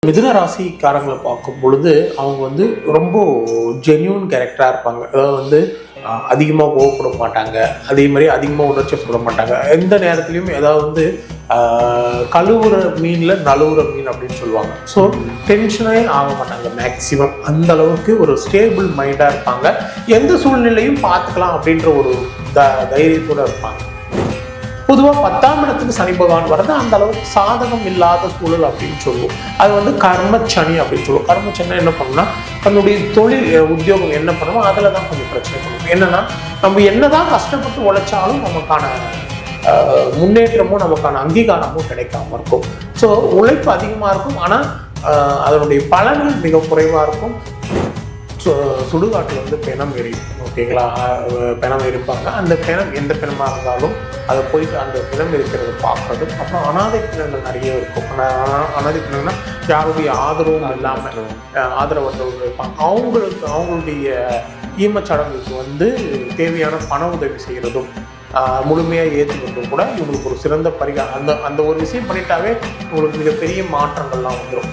மிதுன ராசிக்காரங்களை பார்க்கும் பொழுது அவங்க வந்து ரொம்ப ஜென்யூன் கேரக்டராக இருப்பாங்க. அதாவது வந்து அதிகமாக கோவப்பட மாட்டாங்க, அதே மாதிரி அதிகமாக உணர்ச்சிப்பட மாட்டாங்க. எந்த நேரத்துலையும் ஏதாவது வந்து கழுவுற மீனில் நழுவுற மீன் அப்படின்னு சொல்லுவாங்க. ஸோ டென்ஷனே ஆக மாட்டாங்க மேக்சிமம். அந்த அளவுக்கு ஒரு ஸ்டேபிள் மைண்டாக இருப்பாங்க. எந்த சூழ்நிலையும் பார்த்துக்கலாம் அப்படின்ற ஒரு தைரியத்தோடு இருப்பாங்க. பொதுவாக 10ஆம் இடத்துக்கு சனி பகவான் வர்றது அந்த அளவுக்கு சாதகம் இல்லாத சூழல் அப்படின்னு சொல்லுவோம். அது வந்து கர்மச்சனி அப்படின்னு சொல்லுவோம். கர்மச்சனி என்ன பண்ணணும்னா தன்னுடைய தொழில் உத்தியோகம் என்ன பண்ணுவோம் அதில் தான் கொஞ்சம் பிரச்சனை பண்ணுவோம். என்னன்னா நம்ம என்னதான் கஷ்டப்பட்டு உழைச்சாலும் நமக்கான முன்னேற்றமும் நமக்கான அங்கீகாரமும் கிடைக்காம இருக்கும். ஸோ உழைப்பு அதிகமாக இருக்கும், ஆனால் அதனுடைய பலன்கள் மிக குறைவாக இருக்கும். சுடுகாட்டில் வந்து பிணம் எரியும், ஓகேங்களா? பிணம் எரிப்பாங்க. அந்த பிணம் எந்த பிணமாக இருந்தாலும் அதை போயிட்டு அந்த பிணம் இருக்கிறத பார்க்கறது. அப்புறம் அனாதை பிணங்கள் நிறைய இருக்கும். அனாதை பிணங்கள்னா யாருடைய ஆதரவும் இல்லாமல் ஆதரவற்றவர்கள் இருப்பாங்க. அவங்களுடைய ஈமச்சடங்குக்கு வந்து தேவையான பண உதவி செய்கிறதும் முழுமையாக ஏற்றுக்கிறதும் கூட இவங்களுக்கு ஒரு சிறந்த பரிகாரம். அந்த ஒரு விஷயம் பண்ணிட்டாவே உங்களுக்கு மிகப்பெரிய மாற்றங்கள்லாம் வந்துடும்.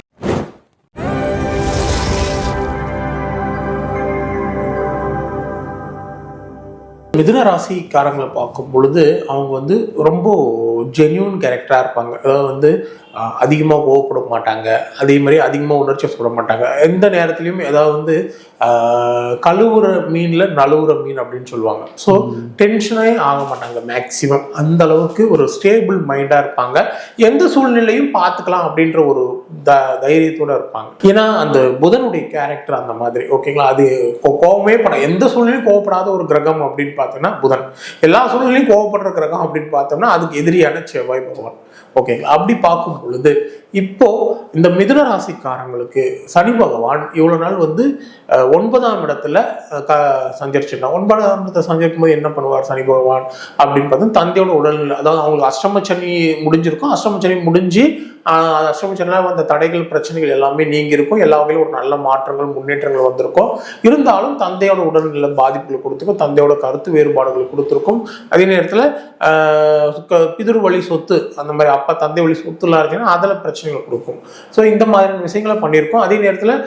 மிதுன ராசிக்காரங்களை பார்க்கும் பொழுது அவங்க வந்து ரொம்ப ஜென்யூன் கேரக்டராக இருப்பாங்க. அதாவது வந்து அதிகமாக கோவப்பட மாட்டாங்க, அதே மாதிரி அதிகமாக உணர்ச்சிப்பட மாட்டாங்க. எந்த நேரத்துலையும் ஏதாவது வந்து கழுவுற மீனில் நழுவுற மீன் அப்படின்னு சொல்லுவாங்க. ஸோ டென்ஷனே ஆக மாட்டாங்க மேக்சிமம். அந்த அளவுக்கு ஒரு ஸ்டேபிள் மைண்டாக இருப்பாங்க. எந்த சூழ்நிலையும் பார்த்துக்கலாம் அப்படின்ற ஒரு தைரியத்தோடு இருப்பாங்க. ஏன்னா அந்த புதனுடைய கேரக்டர் அந்த மாதிரி, ஓகேங்களா? அது கோபமே எந்த சூழ்நிலையும் கோவப்படாத ஒரு கிரகம் அப்படின்னு பார்த்தோம்னா புதன். எல்லா சூழ்நிலையும் கோவப்படுற கிரகம் அப்படின்னு பார்த்தோம்னா அதுக்கு எதிரியான செவ்வாய் பகவான், ஓகேங்களா? அப்படி பார்க்கும் பொழுது இப்போ இந்த மிதுன ராசிக்காரங்களுக்கு சனி பகவான் இவ்வளவு நாள் வந்து 9ஆம் இடத்துல சஞ்சரிச்சிருந்தாங்க. 9ஆம் இடத்துல சஞ்சரிக்கும் போது என்ன பண்ணுவார் சனி பகவான் அப்படின்னு பார்த்தா தந்தையோட உடல்நிலை, அதாவது அவங்களுக்கு அஷ்டம சனி முடிஞ்சிருக்கும். அஷ்டம சனி முடிஞ்சு அஷ்டம சனியில் வந்த தடைகள் பிரச்சனைகள் எல்லாமே நீங்கி இருக்கும். எல்லா வகையிலும் ஒரு நல்ல மாற்றங்கள் முன்னேற்றங்கள் வந்திருக்கும். இருந்தாலும் தந்தையோட உடல்நிலை பாதிப்புகள் கொடுத்துருக்கும், தந்தையோட கருத்து வேறுபாடுகள் கொடுத்துருக்கும். அதே நேரத்தில் பிதுர் வழி சொத்து, அந்த மாதிரி அப்பா தந்தை வழி சொத்துலாம் இருக்குன்னா அதில் பிரச்சனைகள் கொடுக்கும். ஸோ இந்த மாதிரியான விஷயங்களை பண்ணியிருக்கோம். அதே நேரத்தில்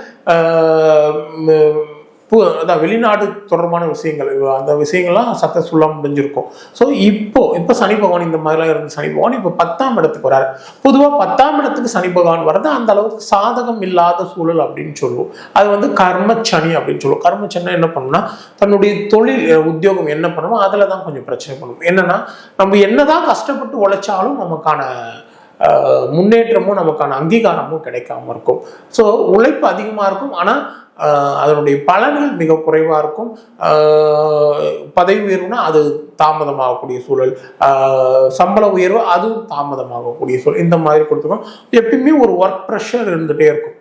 அதான் வெளிநாடு தொடர்பான விஷயங்கள், அந்த விஷயங்கள்லாம் சக்ஸஸ்ஃபுல்லாக முடிஞ்சிருக்கும். ஸோ இப்போ சனி பகவான் இந்த மாதிரிலாம் இருந்த சனி பகவான் இப்போ 10ஆம் இடத்துக்கு வராரு. பொதுவாக 10ஆம் இடத்துக்கு சனி பகவான் வர்றது அந்த அளவுக்கு சாதகம் இல்லாத சூழல் அப்படின்னு சொல்லுவோம். அது வந்து கர்மச்சனி அப்படின்னு சொல்லுவோம். கர்மச்சனி என்ன பண்ணணும்னா தன்னுடைய தொழில் உத்தியோகம் என்ன பண்ணுவோம் அதில் தான் கொஞ்சம் பிரச்சனை பண்ணுவோம். என்னன்னா நம்ம என்னதான் கஷ்டப்பட்டு உழைச்சாலும் நமக்கான முன்னேற்றமும் நமக்கான அங்கீகாரமும் கிடைக்காம இருக்கும். ஸோ உழைப்பு அதிகமாக இருக்கும், ஆனால் அதனுடைய பலன்கள் மிக குறைவாக இருக்கும். பதவி உயர்வுனா அது தாமதமாகக்கூடிய சூழல், சம்பள உயர்வு அதுவும் தாமதமாகக்கூடிய சூழல், இந்த மாதிரி கொடுத்துருக்கோம். எப்பயுமே ஒரு ஒர்க் ப்ரெஷர் இருந்துகிட்டே இருக்கும்.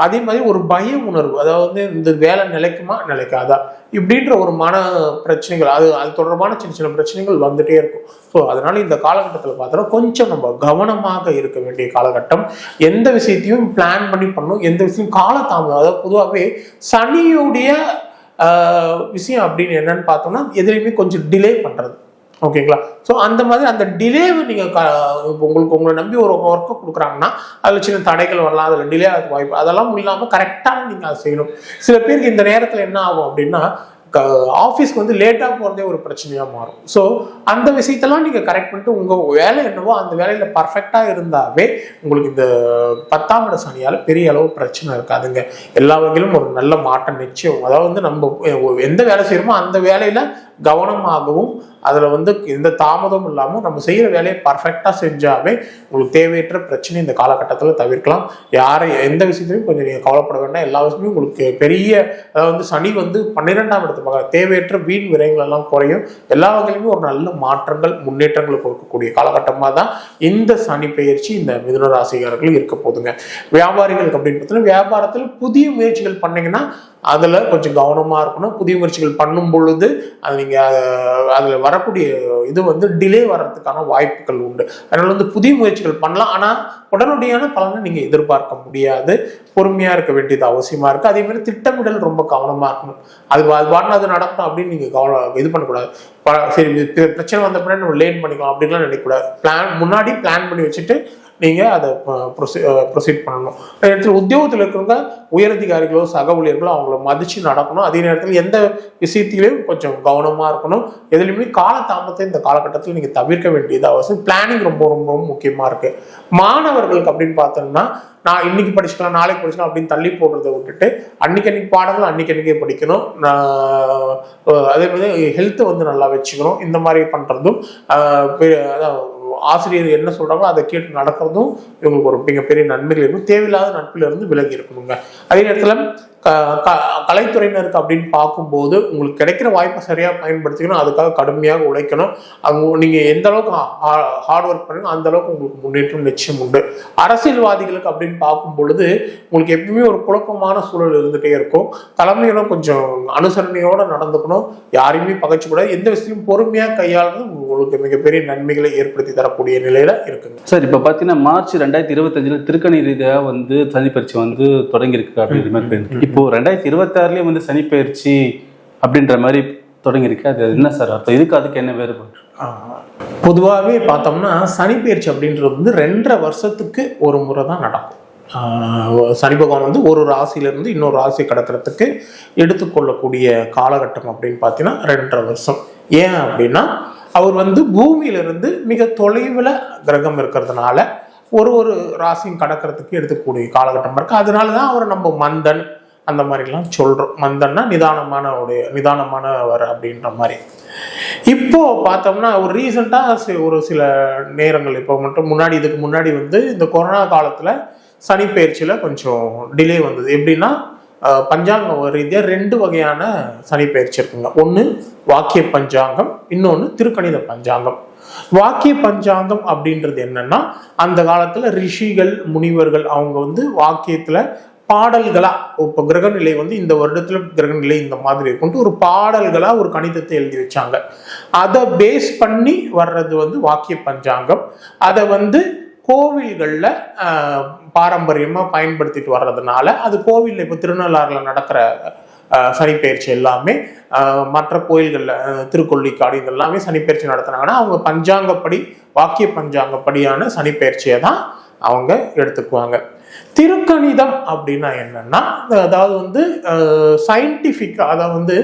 அதே மாதிரி ஒரு பய உணர்வு, அதாவது இந்த வேலை நிலைக்குமா நிலைக்காதா இப்படின்ற ஒரு மன பிரச்சனைகள், அது தொடர்பான சின்ன சின்ன பிரச்சனைகள் வந்துட்டே இருக்கும். ஸோ அதனால இந்த காலகட்டத்தில் பார்த்தோன்னா கொஞ்சம் நம்ம கவனமாக இருக்க வேண்டிய காலகட்டம். எந்த விஷயத்தையும் பிளான் பண்ணி பண்ணணும், எந்த விஷயம் காலதாமதம். அதாவது பொதுவாகவே சனியுடைய விஷயம் அப்படின்னு என்னன்னு பார்த்தோம்னா எதுலையுமே கொஞ்சம் டிலே பண்ணுறது, ஓகேங்களா? ஸோ அந்த மாதிரி அந்த டிலேவை நீங்கள் உங்களை நம்பி ஒரு ஒர்க்கை கொடுக்குறாங்கன்னா அதில் சின்ன தடைகள் வரலாம், அதில் டிலே ஆக வாய்ப்பு, அதெல்லாம் இல்லாமல் கரெக்டாக நீங்கள் அதை செய்யணும். சில பேருக்கு இந்த நேரத்தில் என்ன ஆகும் அப்படின்னா ஆஃபீஸ்க்கு வந்து லேட்டாக போகிறதே ஒரு பிரச்சனையாக மாறும். ஸோ அந்த விஷயத்தெல்லாம் நீங்கள் கரெக்ட் பண்ணிட்டு உங்கள் வேலை என்னவோ அந்த வேலையில் பர்ஃபெக்டாக இருந்தாவே உங்களுக்கு இந்த 10ஆம் இட சனியால் பெரிய அளவு பிரச்சனை இருக்காதுங்க. எல்லா வகையிலும் ஒரு நல்ல மாற்றம் நிச்சயம். அதாவது வந்து நம்ம எந்த வேலை செய்கிறோமோ அந்த வேலையில் கவனமாகவும் அதில் வந்து எந்த தாமதமும் இல்லாமல் நம்ம செய்கிற வேலையை பர்ஃபெக்டாக செஞ்சாவே உங்களுக்கு தேவையற்ற பிரச்சனை இந்த காலகட்டத்தில் தவிர்க்கலாம். எந்த விஷயத்துலையும் கொஞ்சம் நீங்கள் கவலைப்பட வேண்டாம். எல்லா விஷயமும் உங்களுக்கு பெரிய, அதாவது வந்து சனி வந்து 12ஆம் இடத்துக்கு தேவையற்ற வீண் விரயங்கள் எல்லாம் குறையும். எல்லா வகையிலுமே ஒரு நல்ல மாற்றங்கள் முன்னேற்றங்களை கொடுக்கக்கூடிய காலகட்டமாக தான் இந்த சனி பெயர்ச்சி இந்த மிதுன ராசிக்காரர்கள் இருக்க போதுங்க. வியாபாரிகளுக்கு அப்படின்னு பார்த்தீங்கன்னா வியாபாரத்தில் புதிய முயற்சிகள் பண்ணீங்கன்னா அதில் கொஞ்சம் கவனமாக இருக்கணும். புதிய முயற்சிகள் பண்ணும் பொழுது அது நீங்கள் அதில் வரக்கூடிய இது வந்து டிலே வர்றதுக்கான வாய்ப்புகள் உண்டு. அதனால வந்து புதிய முயற்சிகள் பண்ணலாம், ஆனால் உடனடியான பலனை நீங்கள் எதிர்பார்க்க முடியாது. பொறுமையாக இருக்க வேண்டியது அவசியமாக இருக்குது. அதே மாதிரி திட்டமிடல் ரொம்ப கவனமாக இருக்கணும். அது நடக்கும் அப்படின்னு நீங்கள் இது பண்ணக்கூடாது. சரி பிரச்சனை வந்த பின்னாடி நம்ம லேட் பண்ணிக்கலாம் அப்படின்லாம் நினைக்கக்கூடாது. முன்னாடி பிளான் பண்ணி வச்சுட்டு நீங்கள் அதை ப்ரொசீட் பண்ணணும். இடத்துல உத்தியோகத்தில் இருக்கிறவங்க உயரதிகாரிகளோ சக ஊழியர்களோ அவங்கள மதித்து நடக்கணும். அதே நேரத்தில் எந்த விஷயத்திலையும் கொஞ்சம் கவனமாக இருக்கணும். எதுலையுமே காலதாமத்தை இந்த காலகட்டத்தில் நீங்கள் தவிர்க்க வேண்டியது அவசியம். பிளானிங் ரொம்ப ரொம்ப ரொம்ப முக்கியமாக இருக்குது. மாணவர்களுக்கு அப்படின்னு பார்த்தோம்னா, நான் இன்னைக்கு படிச்சுக்கலாம் நாளைக்கு படிச்சுக்கலாம் அப்படின்னு தள்ளி போடுறதை விட்டுட்டு அன்னைக்கு பாடங்கள் அன்னைக்கே படிக்கணும். அதே மாதிரி ஹெல்த்தை வந்து நல்லா வச்சுக்கணும். இந்த மாதிரி பண்ணுறதும் ஆசிரியர் என்ன சொல்றாங்களோ அதை கேட்டு நடக்கிறதும் இவங்களுக்கு ஒரு மிகப்பெரிய நன்மைகள் இருக்கும். தேவையில்லாத நட்பில இருந்து விலகி இருக்கணுங்க. அதே நேரத்தில் கலைத்துறையினருக்கு அப்படின்னு பார்க்கும்போது உங்களுக்கு கிடைக்கிற வாய்ப்பை சரியா பயன்படுத்திக்கணும். அதுக்காக கடுமையாக உழைக்கணும். நீங்க எந்த அளவுக்கு ஹார்ட் ஒர்க் பண்ணுங்க அந்த அளவுக்கு உங்களுக்கு முன்னேற்றம் நிச்சயம் உண்டு. அரசியல்வாதிகளுக்கு அப்படின்னு பார்க்கும் பொழுது உங்களுக்கு எப்பவுமே ஒரு குழப்பமான சூழல் இருந்துகிட்டே இருக்கும். தலைமையிடம் கொஞ்சம் அனுசரணையோட நடந்துக்கணும். யாரையுமே பகைச்சக்கூடாது. எந்த விஷயத்தையும் பொறுமையா கையாளுறது உங்களுக்கு மிகப்பெரிய நன்மைகளை ஏற்படுத்தி தரக்கூடிய நிலையில இருக்குங்க. சார், இப்ப பாத்தீங்கன்னா மார்ச் 2025 திருக்கணி ரீதியா வந்து சனிப்பயிற்சி வந்து தொடங்கியிருக்கு அப்படின்ற மாதிரி. இப்போ 2026லயே வந்து சனிப்பயிற்சி அப்படின்ற மாதிரி தொடங்கியிருக்கு. அது என்ன சார் அர்த்தம்? இதுக்கு அதுக்கு என்ன வேறுபாடு? பொதுவாகவே பார்த்தோம்னா சனிப்பயிற்சி அப்படின்றது வந்து 2.5 வருஷத்துக்கு ஒரு முறை தான் நடக்கும். சனி பகவான் வந்து ஒரு ராசியிலிருந்து இன்னொரு ராசி கடக்கிறதுக்கு எடுத்துக்கொள்ளக்கூடிய காலகட்டம் அப்படின்னு பார்த்தீங்கன்னா 2.5 வருஷம். ஏன் அப்படின்னா அவர் வந்து பூமியிலிருந்து மிக தொலைவில் கிரகம் இருக்கிறதுனால ஒரு ராசியும் கடக்கிறதுக்கு எடுத்துக்கூடிய காலகட்டம் இருக்கு. அதனால தான் அவர் நம்ம மந்தன் அந்த மாதிரிலாம் சொல்றோம். மந்தன்னா நிதானமானவர் அப்படின்ற மாதிரி. இப்போ பார்த்தோம்னா ஒரு ரீசெண்டா ஒரு சில நேரங்கள் இப்போ மட்டும் இதுக்கு முன்னாடி வந்து இந்த கொரோனா காலத்துல சனி பயிற்சியில கொஞ்சம் டிலே வந்தது. எப்படின்னா பஞ்சாங்கம் ரீதியாக 2 வகையான சனி பயிற்சி இருக்குங்க. ஒன்று வாக்கிய பஞ்சாங்கம், இன்னொன்று திருக்கணித பஞ்சாங்கம். வாக்கிய பஞ்சாங்கம் அப்படின்றது என்னன்னா அந்த காலத்துல ரிஷிகள் முனிவர்கள் அவங்க வந்து வாக்கியத்துல பாடல்களா இப்போ கிரகநிலை வந்து இந்த வருடத்துல கிரகநிலை இந்த மாதிரி கொண்டு ஒரு பாடல்களா ஒரு கணிதத்தை எழுதி வச்சாங்க. அதை பேஸ் பண்ணி வர்றது வந்து வாக்கிய பஞ்சாங்கம். அதை வந்து கோவில்களில் பாரம்பரியமாக பயன்படுத்திட்டு வர்றதுனால அது கோவிலில் இப்போ திருநள்ளாறில் நடக்கிற சனிப்பெயர்ச்சி எல்லாமே மற்ற கோயில்களில் திருக்கொள்ளிக்காடு இதெல்லாமே சனிப்பெயர்ச்சி நடத்துனாங்கன்னா அவங்க பஞ்சாங்கப்படி வாக்கிய பஞ்சாங்கப்படியான சனிப்பெயர்ச்சியை தான் அவங்க எடுத்துக்குவாங்க. திருக்கணிதம் அப்படின்னா என்னன்னா அதாவது வந்து சயின்டிஃபிக்கா அதாவது வந்து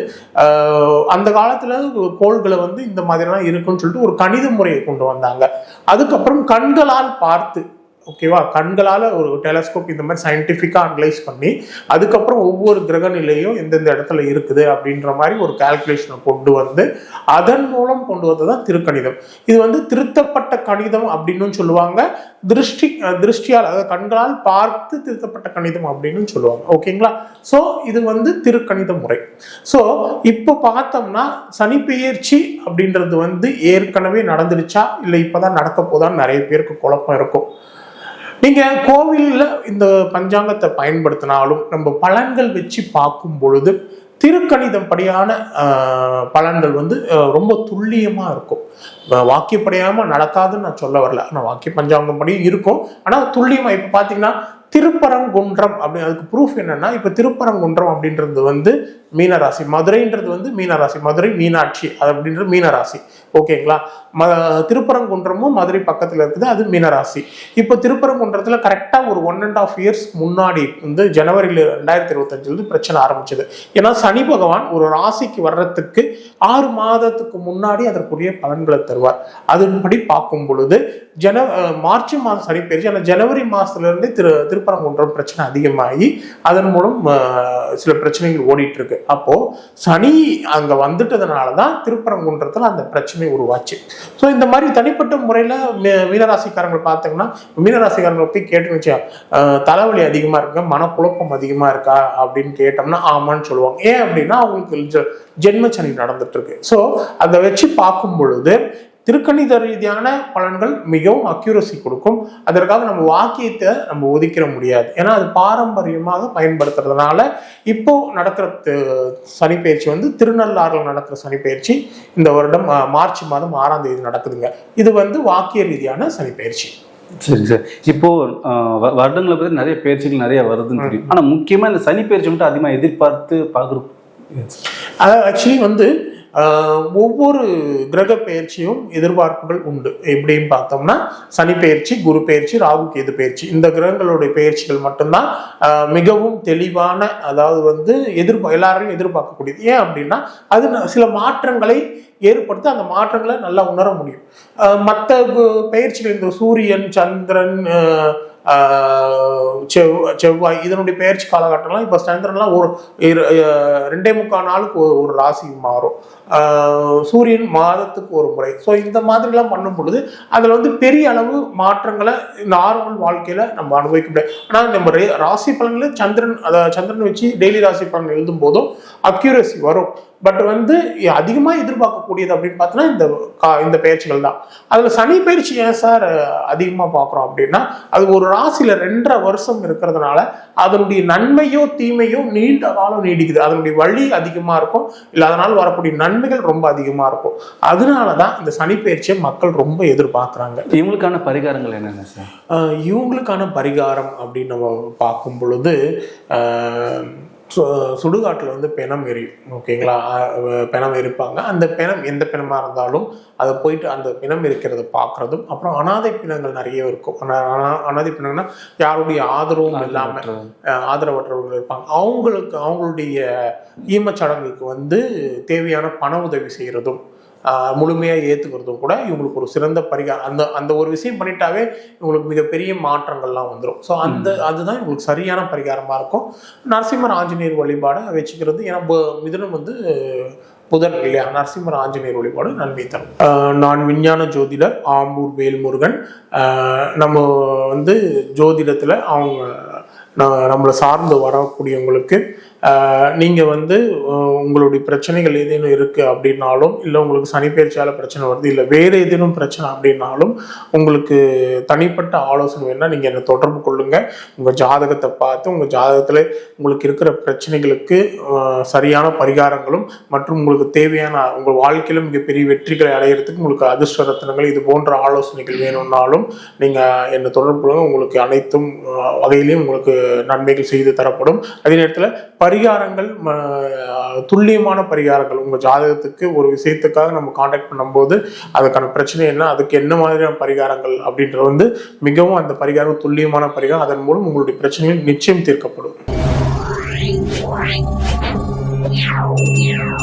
அந்த காலத்துல கோள்களை வந்து இந்த மாதிரிலாம் இருக்குன்னு சொல்லிட்டு ஒரு கணித முறையை கொண்டு வந்தாங்க. அதுக்கப்புறம் கண்களால் பார்த்து ஓகேவா கண்களால் ஒரு டெலஸ்கோப் இந்த மாதிரி சயின்டிஃபிக்காக அனலைஸ் பண்ணி அதுக்கப்புறம் ஒவ்வொரு கிரக நிலையும் எந்தெந்த இடத்துல இருக்குது அப்படின்ற மாதிரி ஒரு கால்குலேஷனை கொண்டு வந்து அதன் மூலம் கொண்டு வந்ததுதான் திருக்கணிதம். இது வந்து திருத்தப்பட்ட கணிதம் அப்படின்னு சொல்லுவாங்க. திருஷ்டியால் அதாவது கண்களால் பார்த்து திருத்தப்பட்ட கணிதம் அப்படின்னு சொல்லுவாங்க. ஓகேங்களா? ஸோ இது வந்து திருக்கணித முறை. ஸோ இப்போ பார்த்தோம்னா சனிப்பெயர்ச்சி அப்படின்றது வந்து ஏற்கனவே நடந்துடுச்சா இல்லை இப்போதான் நடக்க போதான்னு நிறைய பேருக்கு குழப்பம் இருக்கும். நீங்க கோவில்ல இந்த பஞ்சாங்கத்தை பயன்படுத்தினாலும் நம்ம பலன்கள் வச்சு பார்க்கும் பொழுது திருக்கணிதம் படியான பலன்கள் வந்து ரொம்ப துல்லியமா இருக்கும். வாக்கியப்படியாம நடக்காதுன்னு நான் சொல்ல வரல. ஆனா வாக்கிய பஞ்சாங்கம் படியும் இருக்கும். ஆனா துல்லியமா இப்ப பாத்தீங்கன்னா திருப்பரங்குன்றம் அப்படி அதுக்கு ப்ரூஃப் என்னன்னா இப்ப திருப்பரங்குன்றம் அப்படின்றது வந்து மீனராசி, மதுரைன்றது வந்து மீனராசி, மதுரை மீனாட்சி அது அப்படின்றது மீனராசி. ஓகேங்களா? திருப்பரங்குன்றமும் மதுரை பக்கத்துல இருக்குது, அது மீனராசி. இப்போ திருப்பரங்குன்றத்துல கரெக்டா ஒரு 1.5 years முன்னாடி வந்து ஜனவரியில 2025 பிரச்சனை ஆரம்பிச்சது. ஏன்னா சனி பகவான் ஒரு ராசிக்கு வர்றதுக்கு 6 மாதத்துக்கு முன்னாடி அதற்குரிய பலன்களை தருவார். அதன்படி பார்க்கும் பொழுது மார்ச் மாதம் சனி பயிற்சி, ஆனால் ஜனவரி மாசத்துல இருந்தே திருப்பரங்குன்றம் பிரச்சனை அதிகமாகி அதன் மூலம் சில பிரச்சனைகள் ஓடிட்டு இருக்கு. அப்போ சனி அங்க வந்துட்டதுனாலதான் திருப்பரங்குன்றத்துல அந்த பிரச்சனை உருவாச்சு. ஸோ இந்த மாதிரி தனிப்பட்ட முறையில மீனராசிக்காரங்களை பார்த்தீங்கன்னா மீனராசிக்காரங்களை போய் கேட்டுச்சு தலைவலி அதிகமா இருக்கா, மனக்குழப்பம் அதிகமா இருக்கா அப்படின்னு கேட்டோம்னா ஆமான்னு சொல்லுவாங்க. ஏன் அப்படின்னா அவங்களுக்கு ஜென்மச்சனி நடந்துட்டு இருக்கு. ஸோ அதை வச்சு பார்க்கும் பொழுது திருக்கணித ரீதியான பலன்கள் மிகவும் அக்யூரசி கொடுக்கும். அதற்காக நம்ம வாக்கியத்தை நம்ம ஒதுக்கிட முடியாது. ஏன்னா அது பாரம்பரியமாக பயன்படுத்துறதுனால இப்போ நடக்கிற சனிப்பெயர்ச்சி வந்து திருநள்ளாறில் நடக்கிற சனிப்பெயர்ச்சி இந்த வருடம் மார்ச் மாதம் 6ஆம் தேதி நடக்குதுங்க. இது வந்து வாக்கிய ரீதியான சனிப்பெயர்ச்சி. சரி சார், இப்போ வருடங்களை பற்றி நிறைய பயிற்சிகள் நிறைய வருதுன்னு தெரியும். ஆனா முக்கியமா இந்த சனி பயிற்சி மட்டும் அதிகமாக எதிர்பார்த்து பார்க்குறோம். அதாவது ஆக்சுவலி வந்து ஒவ்வொரு கிரக பெயர்ச்சியும் எதிர்பார்ப்புகள் உண்டு. எப்படின்னு பார்த்தோம்னா சனி பெயர்ச்சி, குரு பெயர்ச்சி, ராகு கேது பெயர்ச்சி, இந்த கிரகங்களுடைய பெயர்ச்சிகள் மட்டும்தான் மிகவும் தெளிவான, அதாவது வந்து எல்லாரையும் எதிர்பார்க்கக்கூடியது. ஏன் அப்படின்னா அது சில மாற்றங்களை ஏற்படுத்தி அந்த மாற்றங்களை நல்லா உணர முடியும். மற்ற பெயர்ச்சிகள், இந்த சூரியன், சந்திரன், செவ்வாய், இதனுடைய பெயர்ச்சி காலகட்டம்லாம் இப்போ சந்திரன்லாம் ஒரு 2.25 நாளுக்கு ஒரு ராசி மாறும், சூரியன் மாதத்துக்கு ஒரு முறை. ஸோ இந்த மாதிரிலாம் பண்ணும் பொழுது அதில் வந்து பெரிய அளவு மாற்றங்களை நார்மல் வாழ்க்கையில நம்ம அனுபவிக்க முடியாது. ஆனால் நம்ம ராசி பலன்களை சந்திரன் வச்சு டெய்லி ராசி பலன் எழுதும் போதும் அக்யூரசி வரும். பட் வந்து அதிகமாக எதிர்பார்க்கக்கூடியது அப்படின்னு பார்த்தோன்னா இந்த பயிற்சிகள் தான். அதில் சனி பயிற்சி ஏன் சார் அதிகமாக பார்க்குறோம் அப்படின்னா, அது ஒரு ராசியில் 2.5 வருஷம் இருக்கிறதுனால அதனுடைய நன்மையோ தீமையோ நீண்ட காலம் நீடிக்குது. அதனுடைய வழி அதிகமாக இருக்கும், இல்லை அதனால் வரக்கூடிய நன்மைகள் ரொம்ப அதிகமாக இருக்கும். அதனால தான் இந்த சனி பயிற்சியை மக்கள் ரொம்ப எதிர்பார்க்குறாங்க. இவங்களுக்கான பரிகாரங்கள் என்னென்ன சார்? இவங்களுக்கான பரிகாரம் அப்படின்னு நம்ம பார்க்கும் பொழுது, சுடுகாட்டில் வந்து பிணம் எரியும். ஓகேங்களா, பிணம் எரிப்பாங்க. அந்த பிணம் எந்த பிணமாக இருந்தாலும் அதை போயிட்டு அந்த பிணம் இருக்கிறத பார்க்குறதும், அப்புறம் அனாதை பிணங்கள் நிறைய இருக்கும். அனாதை பிணம்னா யாருடைய ஆதரவும் இல்லாமல் ஆதரவற்றவர்கள் இருப்பாங்க. அவங்களுடைய ஈமச்சடங்குக்கு வந்து தேவையான பண உதவி செய்கிறதும் முழுமையாக ஏற்றுக்கிறதும் கூட இவங்களுக்கு ஒரு சிறந்த பரிகாரம். அந்த ஒரு விஷயம் பண்ணிட்டாவே இவங்களுக்கு மிகப்பெரிய மாற்றங்கள்லாம் வந்துடும். ஸோ அதுதான் இவங்களுக்கு சரியான பரிகாரமாக இருக்கும். நரசிம்மர் ஆஞ்சநேயர் வழிபாடை வச்சுக்கிறது. ஏன்னா மிதுனம் வந்து புதன் இல்லையா, நரசிம்மர் ஆஞ்சநேயர் வழிபாடு நன்மை தரும். நான் விஞ்ஞான ஜோதிடர் ஆம்பூர் வேல்முருகன். நம்ம வந்து ஜோதிடத்தில் நம்மளை சார்ந்து வரக்கூடியவங்களுக்கு நீங்கள் வந்து உங்களுடைய பிரச்சனைகள் ஏதேனும் இருக்குது அப்படின்னாலும், இல்லை உங்களுக்கு சனிப்பெயர்ச்சியால் பிரச்சனை வருது, இல்லை வேறு ஏதேனும் பிரச்சனை அப்படின்னாலும் உங்களுக்கு தனிப்பட்ட ஆலோசனை வேணும்னா நீங்கள் என்னை தொடர்பு கொள்ளுங்கள். உங்கள் ஜாதகத்தை பார்த்து உங்கள் ஜாதகத்தில் உங்களுக்கு இருக்கிற பிரச்சனைகளுக்கு சரியான பரிகாரங்களும் மற்றும் உங்களுக்கு தேவையான உங்கள் வாழ்க்கையில மிகப்பெரிய வெற்றிகளை அடையிறதுக்கு உங்களுக்கு அதிர்ஷ்ட ரத்தினங்கள் இது போன்ற ஆலோசனைகள் வேணும்னாலும் நீங்கள் என்னை தொடர்பு கொள்ளுங்க. உங்களுக்கு அனைத்தும் வகையிலையும் உங்களுக்கு நன்மைகள் செய்து தரப்படும். அதே நேரத்தில் பரிகாரங்கள், துல்லியமான பரிகாரங்கள், உங்கள் ஜாதகத்துக்கு ஒரு விஷயத்துக்காக நம்ம காண்டாக்ட் பண்ணும்போது அதுக்கான பிரச்சனை என்ன, அதுக்கு என்ன மாதிரியான பரிகாரங்கள் அப்படின்றது வந்து மிகவும் அந்த பரிகாரம் துல்லியமான பரிகாரம். அதன் மூலம் உங்களுடைய பிரச்சனைகள் நிச்சயம் தீர்க்கப்படும்.